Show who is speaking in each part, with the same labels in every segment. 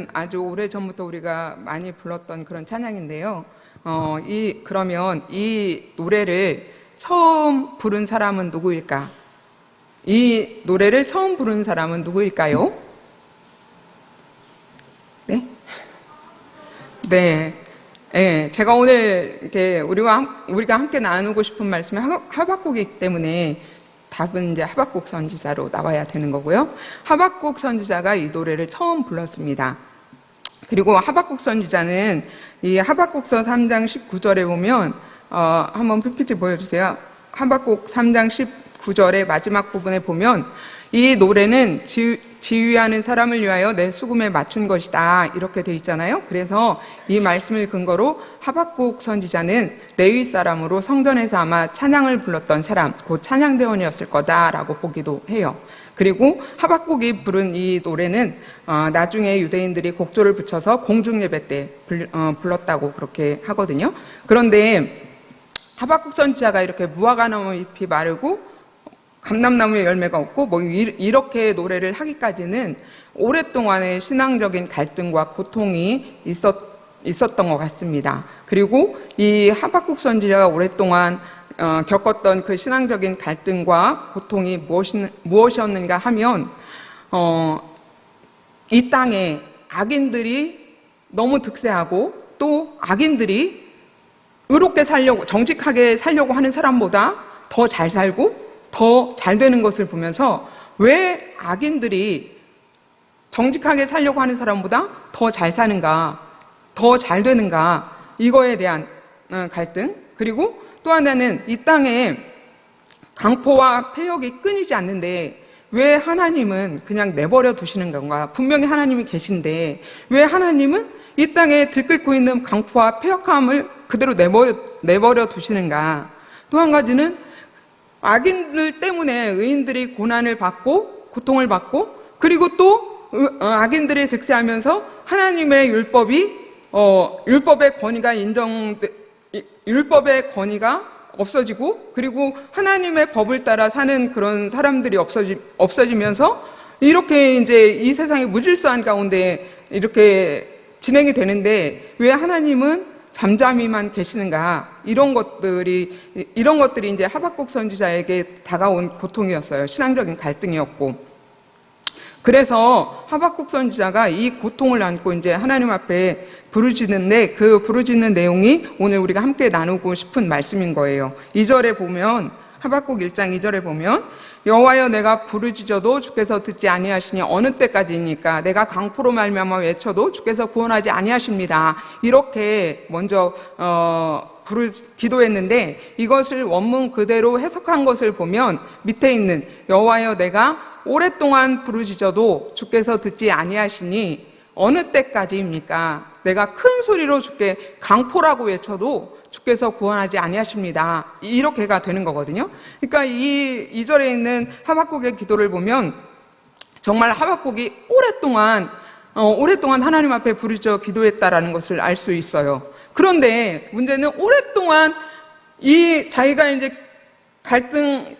Speaker 1: 찬양은 아주 오래전부터 우리가 많이 불렀던 그런 찬양인데요. 그러면 이 노래를 처음 부른 사람은 누구일까? 이 노래를 처음 부른 사람은 누구일까요? 네? 네. 네, 제가 오늘 이렇게 우리가 함께 나누고 싶은 말씀이 하박국이기 때문에 답은 이제 하박국 선지자로 나와야 되는 거고요. 하박국 선지자가 이 노래를 처음 불렀습니다. 그리고 하박국 선지자는 이 하박국서 3장 19절에 보면 한번 PPT 보여주세요. 하박국 3장 19절의 마지막 부분에 보면 이 노래는 지휘하는 사람을 위하여 내 수금에 맞춘 것이다 이렇게 돼 있잖아요. 그래서 이 말씀을 근거로 하박국 선지자는 레위 사람으로 성전에서 아마 찬양을 불렀던 사람, 곧 찬양대원이었을 거다라고 보기도 해요. 그리고 하박국이 부른 이 노래는 나중에 유대인들이 곡조를 붙여서 공중예배 때 불렀다고 그렇게 하거든요. 그런데 하박국 선지자가 이렇게 무화과나무 잎이 마르고 감람나무에 열매가 없고 뭐 이렇게 노래를 하기까지는 오랫동안의 신앙적인 갈등과 고통이 있었던 것 같습니다. 그리고 이 하박국 선지자가 오랫동안 겪었던 그 신앙적인 갈등과 고통이 무엇이었는가 하면 이 땅에 악인들이 너무 득세하고 또 악인들이 의롭게 살려고 정직하게 살려고 하는 사람보다 더 잘 살고 더 잘 되는 것을 보면서 왜 악인들이 정직하게 살려고 하는 사람보다 더 잘 사는가, 더 잘 되는가, 이거에 대한 갈등. 그리고 또 하나는 이 땅에 강포와 폐역이 끊이지 않는데 왜 하나님은 그냥 내버려 두시는 건가? 분명히 하나님이 계신데 왜 하나님은 이 땅에 들끓고 있는 강포와 폐역함을 그대로 내버려 두시는가? 또 한 가지는 악인들 때문에 의인들이 고난을 받고 고통을 받고 그리고 또 악인들이 득세하면서 하나님의 율법의 권위가 없어지고 그리고 하나님의 법을 따라 사는 그런 사람들이 없어지면서 이렇게 이제 이 세상의 무질서한 가운데 이렇게 진행이 되는데 왜 하나님은 잠잠히만 계시는가? 이런 것들이 이제 하박국 선지자에게 다가온 고통이었어요. 신앙적인 갈등이었고. 그래서 하박국 선지자가 이 고통을 안고 이제 하나님 앞에 부르짖는데 그 부르짖는 내용이 오늘 우리가 함께 나누고 싶은 말씀인 거예요. 2절에 보면 하박국 1장 2절에 보면 여호와여 내가 부르짖어도 주께서 듣지 아니하시니 어느 때까지니까 내가 강포로 말미암아 외쳐도 주께서 구원하지 아니하십니다. 이렇게 먼저 기도했는데 이것을 원문 그대로 해석한 것을 보면 밑에 있는 여호와여 내가 오랫동안 부르짖어도 주께서 듣지 아니하시니 어느 때까지입니까? 내가 큰 소리로 주께 강포라고 외쳐도 주께서 구원하지 아니하십니다. 이렇게가 되는 거거든요. 그러니까 이 2절에 있는 하박국의 기도를 보면 정말 하박국이 오랫동안 하나님 앞에 부르짖어 기도했다라는 것을 알 수 있어요. 그런데 문제는 오랫동안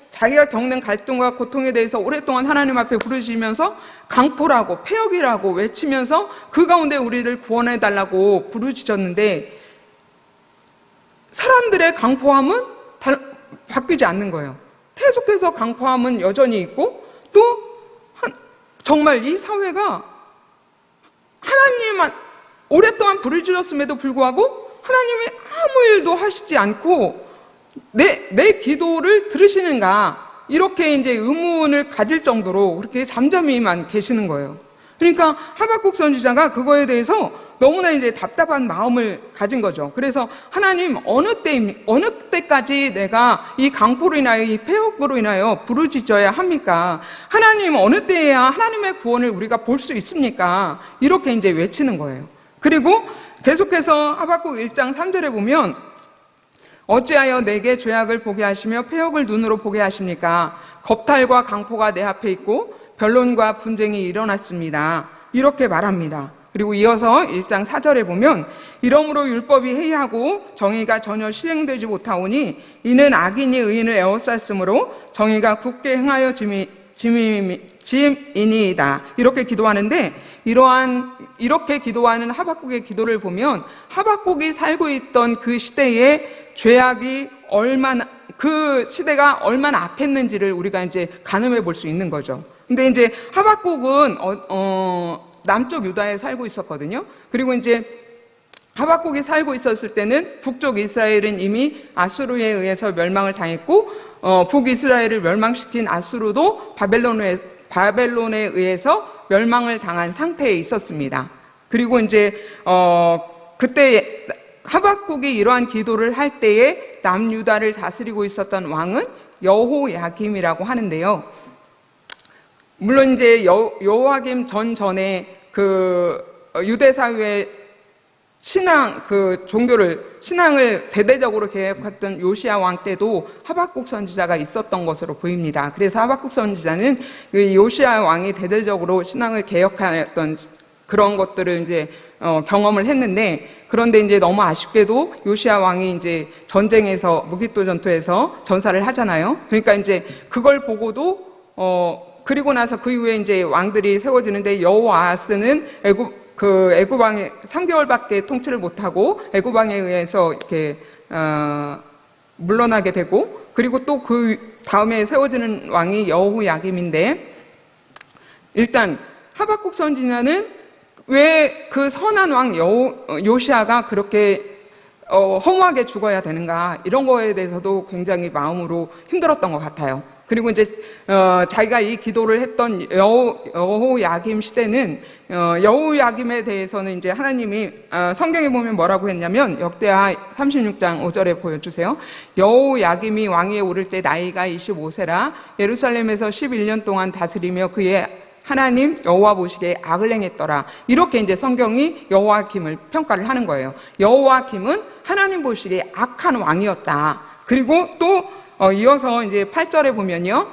Speaker 1: 자기가 겪는 갈등과 고통에 대해서 오랫동안 하나님 앞에 부르짖으면서 강포라고 폐역이라고 외치면서 그 가운데 우리를 구원해달라고 부르짖었는데 사람들의 강포함은 바뀌지 않는 거예요. 계속해서 강포함은 여전히 있고 또 정말 이 사회가 하나님만 오랫동안 부르짖었음에도 불구하고 하나님이 아무 일도 하시지 않고 내 기도를 들으시는가 이렇게 이제 의문을 가질 정도로 그렇게 잠잠히만 계시는 거예요. 그러니까 하박국 선지자가 그거에 대해서 너무나 이제 답답한 마음을 가진 거죠. 그래서 하나님 어느 때까지 내가 이 강포로 인하여 이 폐역으로 인하여 부르짖어야 합니까? 하나님 어느 때에야 하나님의 구원을 우리가 볼 수 있습니까? 이렇게 이제 외치는 거예요. 그리고 계속해서 하박국 1장 3절에 보면 어찌하여 내게 죄악을 보게 하시며 폐역을 눈으로 보게 하십니까? 겁탈과 강포가 내 앞에 있고 변론과 분쟁이 일어났습니다. 이렇게 말합니다. 그리고 이어서 1장 4절에 보면 이러므로 율법이 해이하고 정의가 전혀 실행되지 못하오니 이는 악인이 의인을 에워쌌으므로 정의가 굳게 행하여 짐이니이다. 이렇게 기도하는데 이렇게 기도하는 하박국의 기도를 보면 하박국이 살고 있던 그 시대의 죄악이 그 시대가 얼마나 악했는지를 우리가 이제 가늠해 볼 수 있는 거죠. 근데 이제 하박국은 남쪽 유다에 살고 있었거든요. 그리고 이제 하박국이 살고 있었을 때는 북쪽 이스라엘은 이미 아수르에 의해서 멸망을 당했고, 북이스라엘을 멸망시킨 아수르도 바벨론에 의해서 멸망을 당한 상태에 있었습니다. 그리고 이제 그때 하박국이 이러한 기도를 할 때에 남유다를 다스리고 있었던 왕은 여호야김이라고 하는데요. 물론 이제 여호야김 전에 그 유대 사회의 신앙을 대대적으로 개혁했던 요시야 왕 때도 하박국 선지자가 있었던 것으로 보입니다. 그래서 하박국 선지자는 그 요시야 왕이 대대적으로 신앙을 개혁했던 그런 것들을 이제 경험을 했는데, 그런데 이제 너무 아쉽게도 요시야 왕이 이제 전쟁에서 무기토 전투에서 전사를 하잖아요. 그러니까 이제 그걸 보고도 그리고 나서 그 이후에 이제 왕들이 세워지는데, 여호아하스는 애굽 왕의 3개월밖에 통치를 못하고 애굽 왕에 의해서 이렇게 물러나게 되고, 그리고 또 그 다음에 세워지는 왕이 여호야김인데, 일단 하박국 선지자는 왜 그 선한 왕 요시야가 그렇게 허무하게 죽어야 되는가, 이런 거에 대해서도 굉장히 마음으로 힘들었던 것 같아요. 그리고 이제 자기가 이 기도를 했던 여호야김 시대는, 여호야김에 대해서는 이제 하나님이 성경에 보면 뭐라고 했냐면, 역대하 36장 5절에 보여주세요. 여호야김이 왕위에 오를 때 나이가 25세라 예루살렘에서 11년 동안 다스리며 그의 하나님 여호와 보시기에 악을 행했더라. 이렇게 이제 성경이 여호야김을 평가를 하는 거예요. 여호야김은 하나님 보시기에 악한 왕이었다. 그리고 또 이어서 이제 8절에 보면요,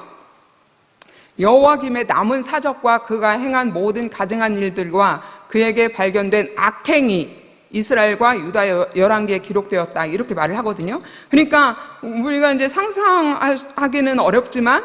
Speaker 1: 여호야김의 남은 사적과 그가 행한 모든 가증한 일들과 그에게 발견된 악행이 이스라엘과 유다 11개에 기록되었다. 이렇게 말을 하거든요. 그러니까 우리가 이제 상상하기는 어렵지만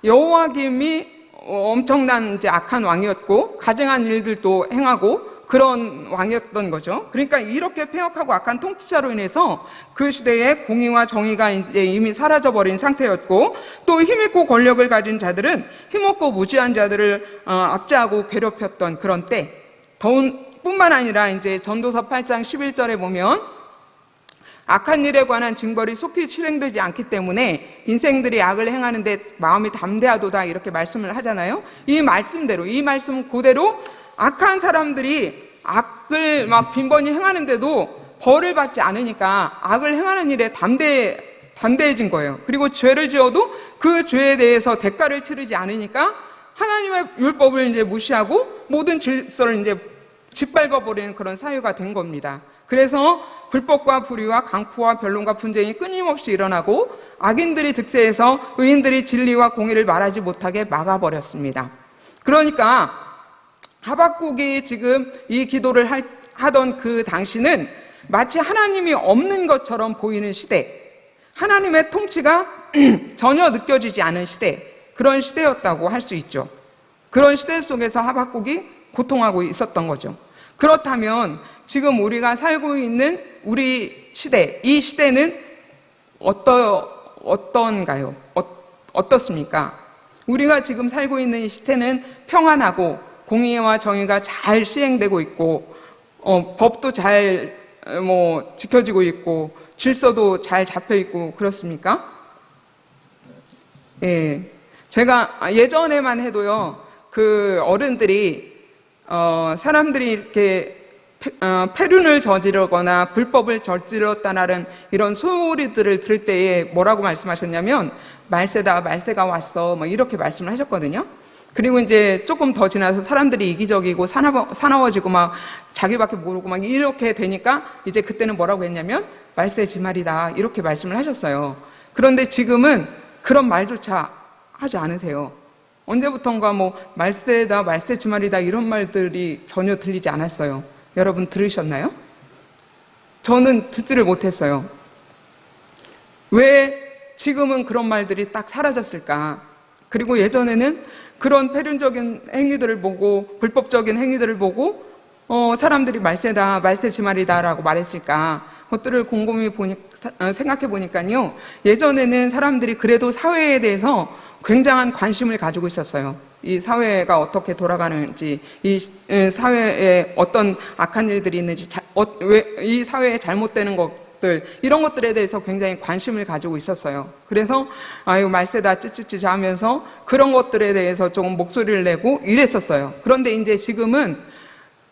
Speaker 1: 여호야김이 엄청난 이제 악한 왕이었고 가증한 일들도 행하고 그런 왕이었던 거죠. 그러니까 이렇게 폐역하고 악한 통치자로 인해서 그 시대에 공의와 정의가 이제 이미 사라져버린 상태였고, 또 힘있고 권력을 가진 자들은 힘없고 무지한 자들을 압제하고 괴롭혔던 그런 때, 뿐만 아니라 이제 전도서 8장 11절에 보면 악한 일에 관한 징벌이 속히 실행되지 않기 때문에 인생들이 악을 행하는데 마음이 담대하도다, 이렇게 말씀을 하잖아요. 이 말씀 그대로 악한 사람들이 악을 막 빈번히 행하는데도 벌을 받지 않으니까 악을 행하는 일에 담대해진 거예요. 그리고 죄를 지어도 그 죄에 대해서 대가를 치르지 않으니까 하나님의 율법을 이제 무시하고 모든 질서를 이제 짓밟아버리는 그런 사유가 된 겁니다. 그래서 불법과 불의와 강포와 변론과 분쟁이 끊임없이 일어나고 악인들이 득세해서 의인들이 진리와 공의를 말하지 못하게 막아버렸습니다. 그러니까 하박국이 지금 이 기도를 하던 그 당시는 마치 하나님이 없는 것처럼 보이는 시대, 하나님의 통치가 전혀 느껴지지 않은 시대, 그런 시대였다고 할 수 있죠. 그런 시대 속에서 하박국이 고통하고 있었던 거죠. 그렇다면 지금 우리가 살고 있는 우리 시대, 이 시대는 어떤가요? 어떻습니까? 우리가 지금 살고 있는 이 시대는 평안하고 공의와 정의가 잘 시행되고 있고, 법도 잘 지켜지고 있고, 질서도 잘 잡혀 있고, 그렇습니까? 예. 제가 예전에만 해도요, 그 어른들이, 사람들이 이렇게 폐륜을 저지르거나 불법을 저질렀다는 이런 소리들을 들을 때에 뭐라고 말씀하셨냐면, 말세가 왔어, 이렇게 말씀을 하셨거든요. 그리고 이제 조금 더 지나서 사람들이 이기적이고 사나워지고 막 자기밖에 모르고 막 이렇게 되니까 이제 그때는 뭐라고 했냐면, 말세 지말이다, 이렇게 말씀을 하셨어요. 그런데 지금은 그런 말조차 하지 않으세요. 언제부턴가 말세다, 말세 지말이다, 이런 말들이 전혀 들리지 않았어요. 여러분 들으셨나요? 저는 듣지를 못했어요. 왜 지금은 그런 말들이 딱 사라졌을까? 그리고 예전에는 그런 폐륜적인 행위들을 보고, 불법적인 행위들을 보고 사람들이 말세다, 말세지말이다라고 말했을까? 그것들을 곰곰이 생각해 보니까요, 예전에는 사람들이 그래도 사회에 대해서 굉장한 관심을 가지고 있었어요. 이 사회가 어떻게 돌아가는지, 이 사회에 어떤 악한 일들이 있는지, 왜 이 사회에 잘못되는 것들, 이런 것들에 대해서 굉장히 관심을 가지고 있었어요. 그래서 아유 말세다 찌찌찌 하면서 그런 것들에 대해서 조금 목소리를 내고 이랬었어요. 그런데 이제 지금은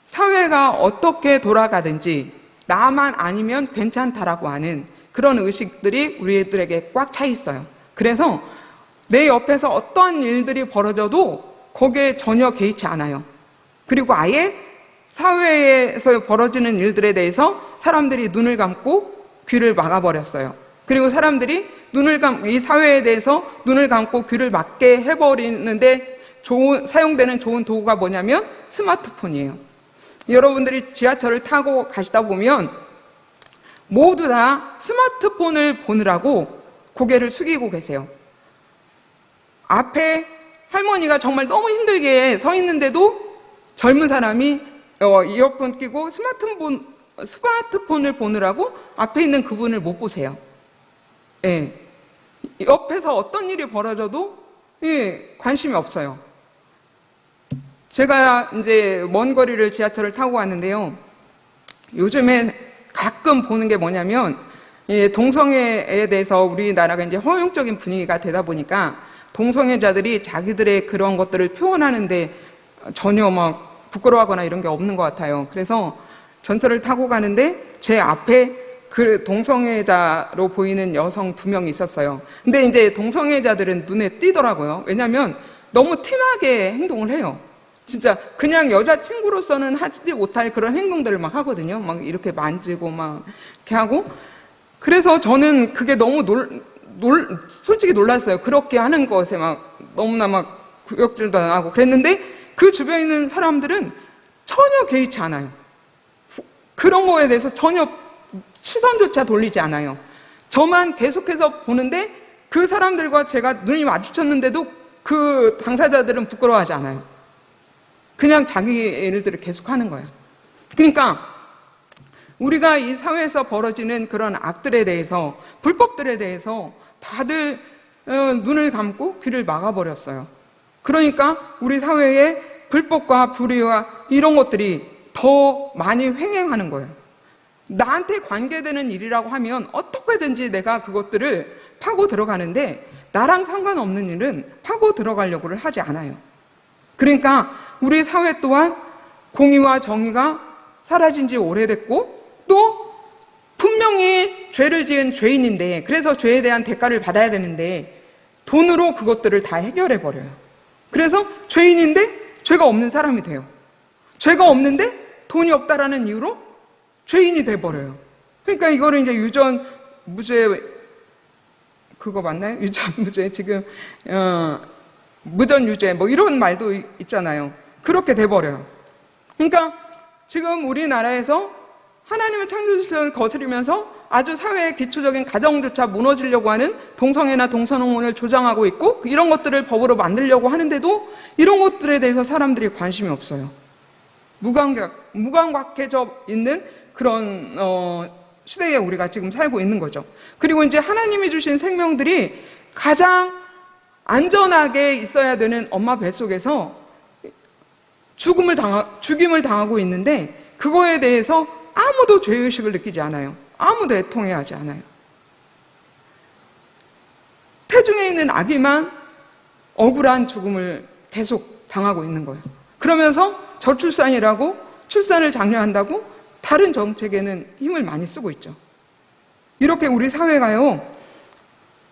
Speaker 1: 사회가 어떻게 돌아가든지 나만 아니면 괜찮다라고 하는 그런 의식들이 우리들에게 꽉 차 있어요. 그래서 내 옆에서 어떠한 일들이 벌어져도 거기에 전혀 개의치 않아요. 그리고 아예 사회에서 벌어지는 일들에 대해서 사람들이 눈을 감고 귀를 막아버렸어요. 그리고 사람들이 이 사회에 대해서 눈을 감고 귀를 막게 해버리는데 사용되는 좋은 도구가 뭐냐면 스마트폰이에요. 여러분들이 지하철을 타고 가시다 보면 모두 다 스마트폰을 보느라고 고개를 숙이고 계세요. 앞에 할머니가 정말 너무 힘들게 서 있는데도 젊은 사람이 이어폰 끼고 스마트폰을 보느라고 앞에 있는 그분을 못 보세요. 예. 옆에서 어떤 일이 벌어져도 관심이 없어요. 제가 이제 먼 거리를 지하철을 타고 왔는데요. 요즘에 가끔 보는 게 뭐냐면, 동성애에 대해서 우리나라가 이제 허용적인 분위기가 되다 보니까 동성애자들이 자기들의 그런 것들을 표현하는데 전혀 막 부끄러워하거나 이런 게 없는 것 같아요. 그래서 전철을 타고 가는데 제 앞에 그 동성애자로 보이는 여성 2명이 있었어요. 근데 이제 동성애자들은 눈에 띄더라고요. 왜냐하면 너무 티나게 행동을 해요. 진짜 그냥 여자친구로서는 하지 못할 그런 행동들을 막 하거든요. 막 이렇게 만지고 막 이렇게 하고. 그래서 저는 그게 너무 솔직히 놀랐어요. 그렇게 하는 것에 막 너무나 막 구역질도 안 하고 그랬는데 그 주변에 있는 사람들은 전혀 개의치 않아요. 그런 거에 대해서 전혀 시선조차 돌리지 않아요. 저만 계속해서 보는데 그 사람들과 제가 눈이 마주쳤는데도 그 당사자들은 부끄러워하지 않아요. 그냥 자기 일들을 계속 하는 거예요. 그러니까 우리가 이 사회에서 벌어지는 그런 악들에 대해서, 불법들에 대해서 다들 눈을 감고 귀를 막아버렸어요. 그러니까 우리 사회에 불법과 불의와 이런 것들이 더 많이 횡행하는 거예요. 나한테 관계되는 일이라고 하면 어떻게든지 내가 그것들을 파고 들어가는데 나랑 상관없는 일은 파고 들어가려고를 하지 않아요. 그러니까 우리 사회 또한 공의와 정의가 사라진 지 오래됐고, 또 분명히 죄를 지은 죄인인데, 그래서 죄에 대한 대가를 받아야 되는데 돈으로 그것들을 다 해결해 버려요. 그래서 죄인인데 죄가 없는 사람이 돼요. 죄가 없는데 돈이 없다라는 이유로 죄인이 돼 버려요. 그러니까 이거를 이제 유전무죄, 그거 맞나요? 유전무죄, 지금 무전유죄 뭐 이런 말도 있잖아요. 그렇게 돼 버려요. 그러니까 지금 우리나라에서 하나님의 창조주를 거스르면서 아주 사회의 기초적인 가정조차 무너지려고 하는 동성애나 동성혼을 조장하고 있고, 이런 것들을 법으로 만들려고 하는데도 이런 것들에 대해서 사람들이 관심이 없어요. 무감각해져 있는 그런 시대에 우리가 지금 살고 있는 거죠. 그리고 이제 하나님이 주신 생명들이 가장 안전하게 있어야 되는 엄마 뱃속에서 죽임을 당하고 있는데 그거에 대해서 아무도 죄의식을 느끼지 않아요. 아무도 애통해하지 않아요. 태중에 있는 아기만 억울한 죽음을 계속 당하고 있는 거예요. 그러면서 저출산이라고 출산을 장려한다고 다른 정책에는 힘을 많이 쓰고 있죠. 이렇게 우리 사회가요,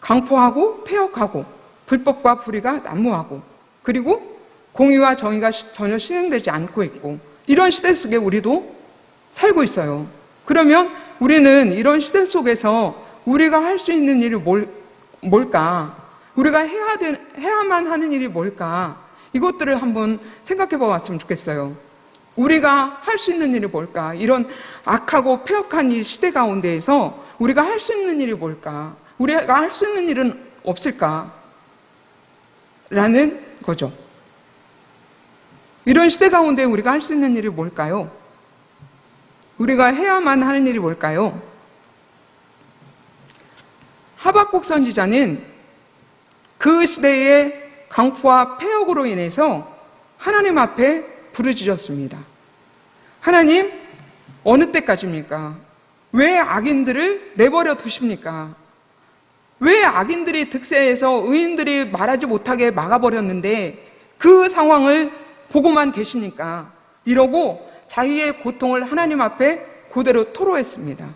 Speaker 1: 강포하고 폐역하고 불법과 불의가 난무하고, 그리고 공의와 정의가 전혀 실행되지 않고 있고, 이런 시대 속에 우리도 살고 있어요. 그러면 우리는 이런 시대 속에서 우리가 할 수 있는 일이 뭘까? 우리가 해야만 하는 일이 뭘까? 이것들을 한번 생각해 봤으면 좋겠어요. 우리가 할 수 있는 일이 뭘까? 이런 악하고 폐역한 이 시대 가운데에서 우리가 할 수 있는 일이 뭘까? 우리가 할 수 있는 일은 없을까? 라는 거죠. 이런 시대 가운데 우리가 할 수 있는 일이 뭘까요? 우리가 해야만 하는 일이 뭘까요? 하박국 선지자는 그 시대의 강포와 폐역으로 인해서 하나님 앞에 부르짖었습니다. 하나님, 어느 때까지입니까? 왜 악인들을 내버려 두십니까? 왜 악인들이 득세해서 의인들이 말하지 못하게 막아버렸는데 그 상황을 보고만 계십니까? 이러고 자기의 고통을 하나님 앞에 그대로 토로했습니다.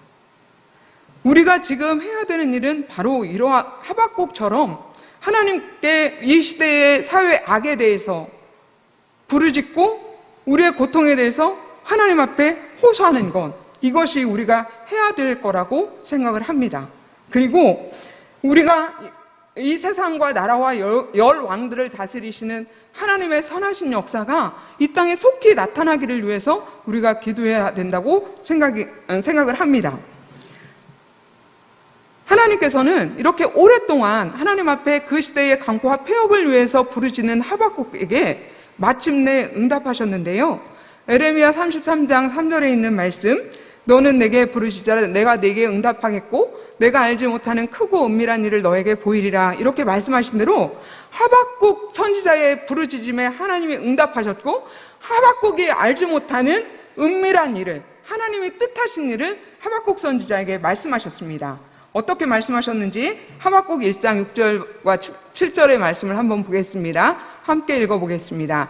Speaker 1: 우리가 지금 해야 되는 일은 바로 이러한 하박국처럼 하나님께 이 시대의 사회 악에 대해서 부르짖고 우리의 고통에 대해서 하나님 앞에 호소하는 것, 이것이 우리가 해야 될 거라고 생각을 합니다. 그리고 우리가 이 세상과 나라와 열 왕들을 다스리시는 하나님의 선하신 역사가 이 땅에 속히 나타나기를 위해서 우리가 기도해야 된다고 생각을 합니다. 하나님께서는 이렇게 오랫동안 하나님 앞에 그 시대의 강포와 폐역을 위해서 부르짖는 하박국에게 마침내 응답하셨는데요. 에레미야 33장 3절에 있는 말씀, 너는 내게 부르짖으라 내가 내게 응답하겠고 내가 알지 못하는 크고 은밀한 일을 너에게 보이리라, 이렇게 말씀하신 대로 하박국 선지자의 부르짖음에 하나님이 응답하셨고 하박국이 알지 못하는 은밀한 일을, 하나님이 뜻하신 일을 하박국 선지자에게 말씀하셨습니다. 어떻게 말씀하셨는지 하박국 1장 6절과 7절의 말씀을 한번 보겠습니다. 함께 읽어보겠습니다.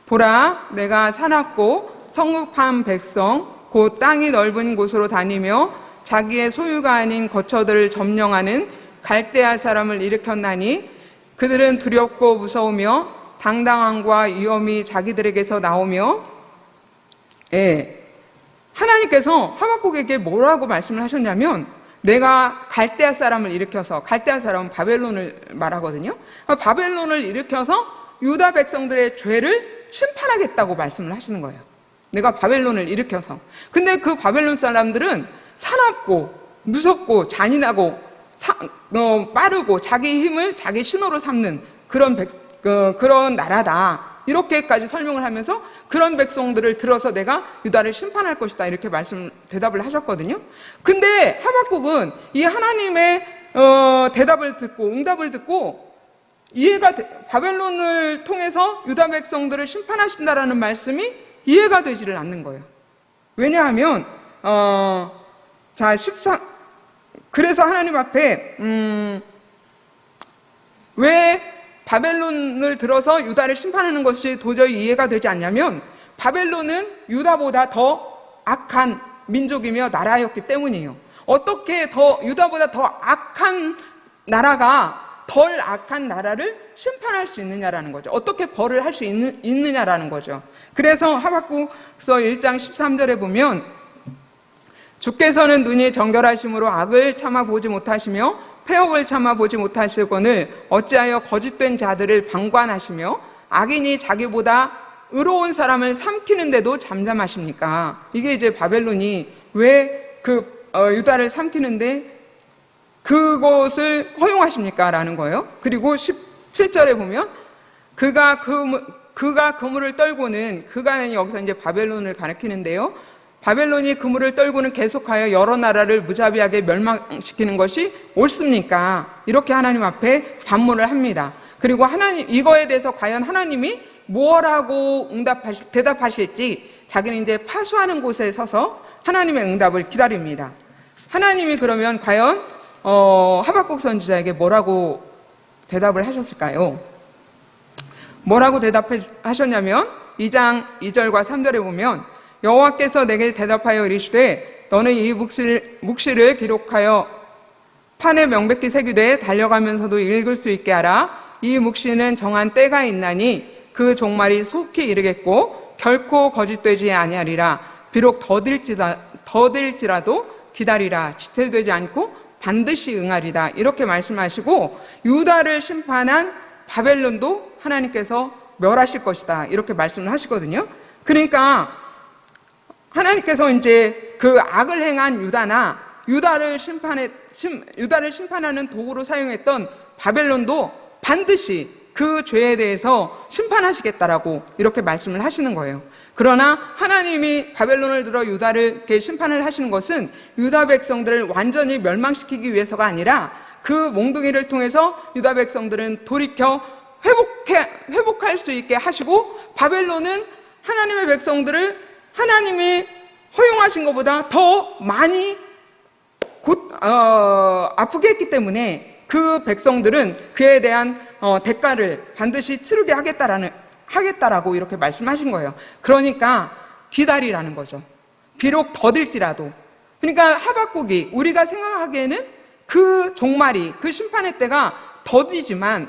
Speaker 1: 보라, 내가 사납고 성읍한 백성 곧 땅이 넓은 곳으로 다니며 자기의 소유가 아닌 거처들을 점령하는 갈대아 사람을 일으켰나니 그들은 두렵고 무서우며 당당함과 위엄이 자기들에게서 나오며, 하나님께서 하박국에게 뭐라고 말씀을 하셨냐면, 내가 갈대아 사람을 일으켜서, 갈대아 사람은 바벨론을 말하거든요. 바벨론을 일으켜서 유다 백성들의 죄를 심판하겠다고 말씀을 하시는 거예요. 내가 바벨론을 일으켜서. 근데 그 바벨론 사람들은 사납고 무섭고 잔인하고 빠르고 자기 힘을 자기 신호로 삼는 그런 나라다, 이렇게까지 설명을 하면서 그런 백성들을 들어서 내가 유다를 심판할 것이다, 이렇게 대답을 하셨거든요. 근데 하박국은 이 하나님의 대답을 듣고 응답을 듣고 바벨론을 통해서 유다 백성들을 심판하신다라는 말씀이 이해가 되지를 않는 거예요. 왜냐하면 그래서 하나님 앞에 왜 바벨론을 들어서 유다를 심판하는 것이 도저히 이해가 되지 않냐면, 바벨론은 유다보다 더 악한 민족이며 나라였기 때문이에요. 어떻게 유다보다 더 악한 나라가 덜 악한 나라를 심판할 수 있느냐라는 거죠. 어떻게 벌을 할 수 있느냐라는 거죠. 그래서 하박국서 1장 13절에 보면, 주께서는 눈이 정결하심으로 악을 참아보지 못하시며 폐역을 참아보지 못하시거늘 어찌하여 거짓된 자들을 방관하시며 악인이 자기보다 의로운 사람을 삼키는데도 잠잠하십니까? 이게 이제 바벨론이 왜 유다를 삼키는데 그것을 허용하십니까? 라는 거예요. 그리고 17절에 보면 그가 그물을 떨고는, 그가는 여기서 이제 바벨론을 가리키는데요. 바벨론이 그물을 떨고는 계속하여 여러 나라를 무자비하게 멸망시키는 것이 옳습니까? 이렇게 하나님 앞에 반문을 합니다. 그리고 이거에 대해서 과연 하나님이 뭐라고 대답하실지 자기는 이제 파수하는 곳에 서서 하나님의 응답을 기다립니다. 하나님이 그러면 과연 하박국 선지자에게 뭐라고 대답을 하셨을까요? 뭐라고 대답하셨냐면 2장 2절과 3절에 보면, 여호와께서 내게 대답하여 이르시되 너는 이 묵시를 기록하여 판에 명백히 새기되 달려가면서도 읽을 수 있게 하라. 이 묵시는 정한 때가 있나니 그 종말이 속히 이르겠고 결코 거짓되지 아니하리라. 비록 더딜지라도 기다리라. 지체되지 않고 반드시 응하리라. 이렇게 말씀하시고 유다를 심판한 바벨론도 하나님께서 멸하실 것이다, 이렇게 말씀을 하시거든요. 그러니까 하나님께서 이제 그 악을 행한 유다나 유다를 심판하는 도구로 사용했던 바벨론도 반드시 그 죄에 대해서 심판하시겠다라고 이렇게 말씀을 하시는 거예요. 그러나 하나님이 바벨론을 들어 유다를 이렇게 심판을 하시는 것은 유다 백성들을 완전히 멸망시키기 위해서가 아니라 그 몽둥이를 통해서 유다 백성들은 돌이켜 회복할 수 있게 하시고, 바벨론은 하나님의 백성들을 하나님이 허용하신 것보다 더 많이 아프게 했기 때문에 그 백성들은 그에 대한 대가를 반드시 치르게 하겠다라고 이렇게 말씀하신 거예요. 그러니까 기다리라는 거죠. 비록 더딜지라도. 그러니까 하박국이 우리가 생각하기에는 그 종말이, 그 심판의 때가 더디지만,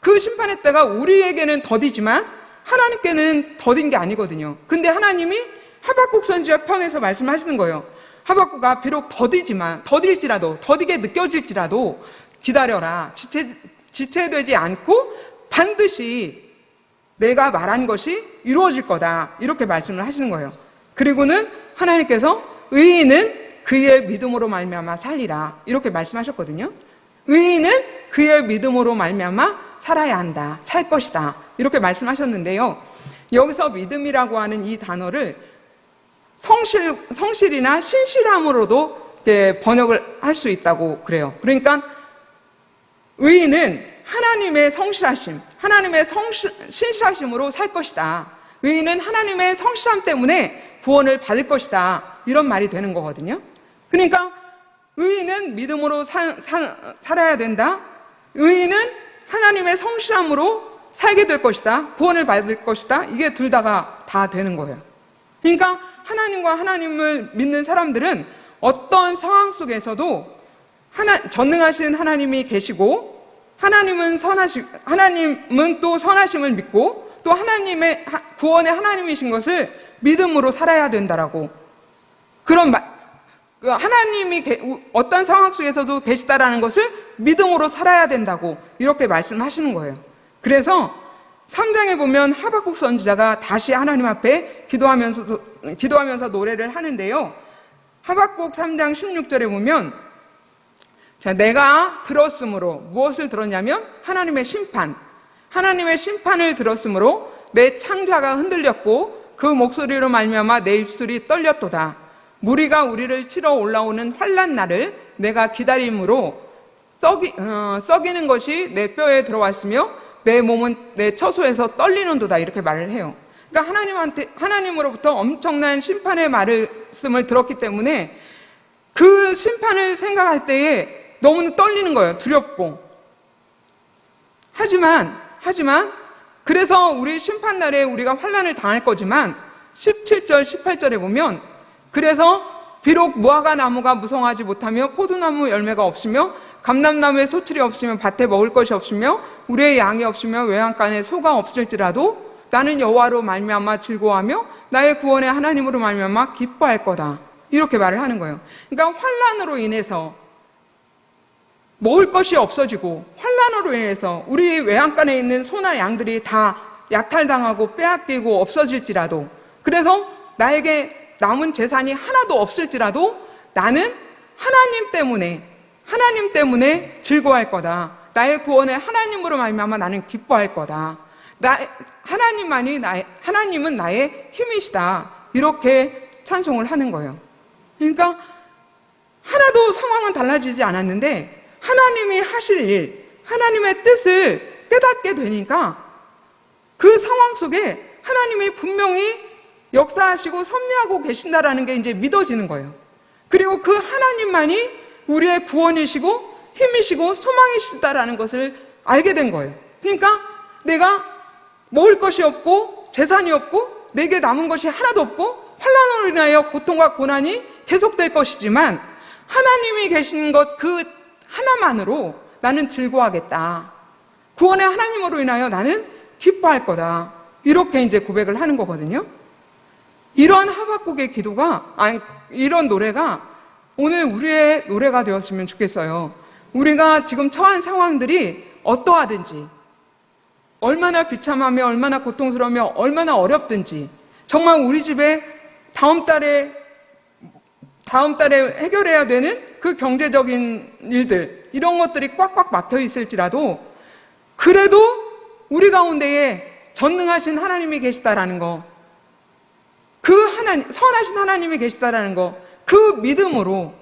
Speaker 1: 그 심판의 때가 우리에게는 더디지만 하나님께는 더딘 게 아니거든요. 근데 하나님이 하박국 선지자 편에서 말씀하시는 거예요. 하박국아, 비록 더딜지라도, 더디게 느껴질지라도 기다려라. 지체되지 않고 반드시 내가 말한 것이 이루어질 거다. 이렇게 말씀을 하시는 거예요. 그리고는 하나님께서 의인은 그의 믿음으로 말미암아 살리라. 이렇게 말씀하셨거든요. 의인은 그의 믿음으로 말미암아 살아야 한다. 살 것이다. 이렇게 말씀하셨는데요. 여기서 믿음이라고 하는 이 단어를 성실이나 신실함으로도 번역을 할 수 있다고 그래요. 그러니까 의인은 하나님의 성실하심, 하나님의 신실하심으로 살 것이다. 의인은 하나님의 성실함 때문에 구원을 받을 것이다. 이런 말이 되는 거거든요. 그러니까 의인은 믿음으로 살아야 된다. 의인은 하나님의 성실함으로 살게 될 것이다. 구원을 받을 것이다. 이게 둘 다가 다 되는 거예요. 그러니까 하나님과 하나님을 믿는 사람들은 어떤 상황 속에서도 전능하신 하나님이 계시고, 하나님은 또 선하심을 믿고, 또 하나님의 구원의 하나님이신 것을 믿음으로 살아야 된다라고, 그런 하나님이 어떤 상황 속에서도 계시다라는 것을 믿음으로 살아야 된다고 이렇게 말씀하시는 거예요. 그래서 3장에 보면 하박국 선지자가 다시 하나님 앞에 기도하면서 노래를 하는데요. 하박국 3장 16절에 보면, 자, 내가 들었으므로, 무엇을 들었냐면 하나님의 심판을 들었으므로 내 창자가 흔들렸고 그 목소리로 말미암아 내 입술이 떨렸도다. 무리가 우리를 치러 올라오는 환난 날을 내가 기다림으로 썩이는 것이 내 뼈에 들어왔으며 내 몸은 내 처소에서 떨리는도다. 이렇게 말을 해요. 그러니까 하나님으로부터 엄청난 심판의 말씀을 들었기 때문에 그 심판을 생각할 때에 너무 떨리는 거예요. 두렵고. 하지만 그래서 우리 심판날에 우리가 환난을 당할 거지만 17절 18절에 보면, 그래서 비록 무화과 나무가 무성하지 못하며 포도나무 열매가 없으며 감람나무에 소출이 없으며 밭에 먹을 것이 없으며 우리의 양이 없으며 외양간에 소가 없을지라도 나는 여호와로 말미암아 즐거워하며 나의 구원의 하나님으로 말미암아 기뻐할 거다. 이렇게 말을 하는 거예요. 그러니까 환난으로 인해서 먹을 것이 없어지고, 환난으로 인해서 우리 외양간에 있는 소나 양들이 다 약탈당하고 빼앗기고 없어질지라도, 그래서 나에게 남은 재산이 하나도 없을지라도 나는 하나님 때문에 즐거워할 거다. 나의 구원의 하나님으로 말미암아 나는 기뻐할 거다. 하나님은 나의 힘이시다. 이렇게 찬송을 하는 거예요. 그러니까 하나도 상황은 달라지지 않았는데 하나님이 하실 일, 하나님의 뜻을 깨닫게 되니까 그 상황 속에 하나님이 분명히 역사하시고 섭리하고 계신다라는 게 이제 믿어지는 거예요. 그리고 그 하나님만이 우리의 구원이시고 힘이시고 소망이시다라는 것을 알게 된 거예요. 그러니까 내가 먹을 것이 없고 재산이 없고 내게 남은 것이 하나도 없고 환난으로 인하여 고통과 고난이 계속될 것이지만 하나님이 계신 것 그 하나만으로 나는 즐거워하겠다. 구원의 하나님으로 인하여 나는 기뻐할 거다. 이렇게 이제 고백을 하는 거거든요. 이런 하박국의 이런 노래가 오늘 우리의 노래가 되었으면 좋겠어요. 우리가 지금 처한 상황들이 어떠하든지, 얼마나 비참하며 얼마나 고통스러우며 얼마나 어렵든지, 정말 우리 집에 다음 달에 해결해야 되는 그 경제적인 일들, 이런 것들이 꽉꽉 막혀 있을지라도, 그래도 우리 가운데에 전능하신 하나님이 계시다라는 거, 선하신 하나님이 계시다라는 거, 그 믿음으로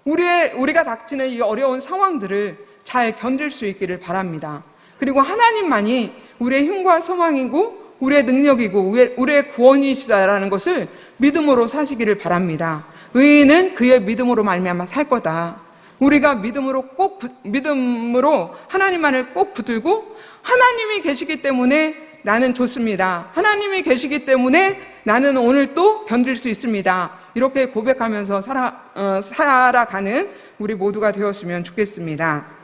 Speaker 1: 우리가 닥치는 이 어려운 상황들을 잘 견딜 수 있기를 바랍니다. 그리고 하나님만이 우리의 힘과 소망이고 우리의 능력이고 우리의 구원이시다라는 것을 믿음으로 사시기를 바랍니다. 의인은 그의 믿음으로 말미암아 살 거다. 우리가 믿음으로 하나님만을 꼭 붙들고, 하나님이 계시기 때문에 나는 좋습니다. 하나님이 계시기 때문에 나는 오늘 또 견딜 수 있습니다. 이렇게 고백하면서 살아가는 우리 모두가 되었으면 좋겠습니다.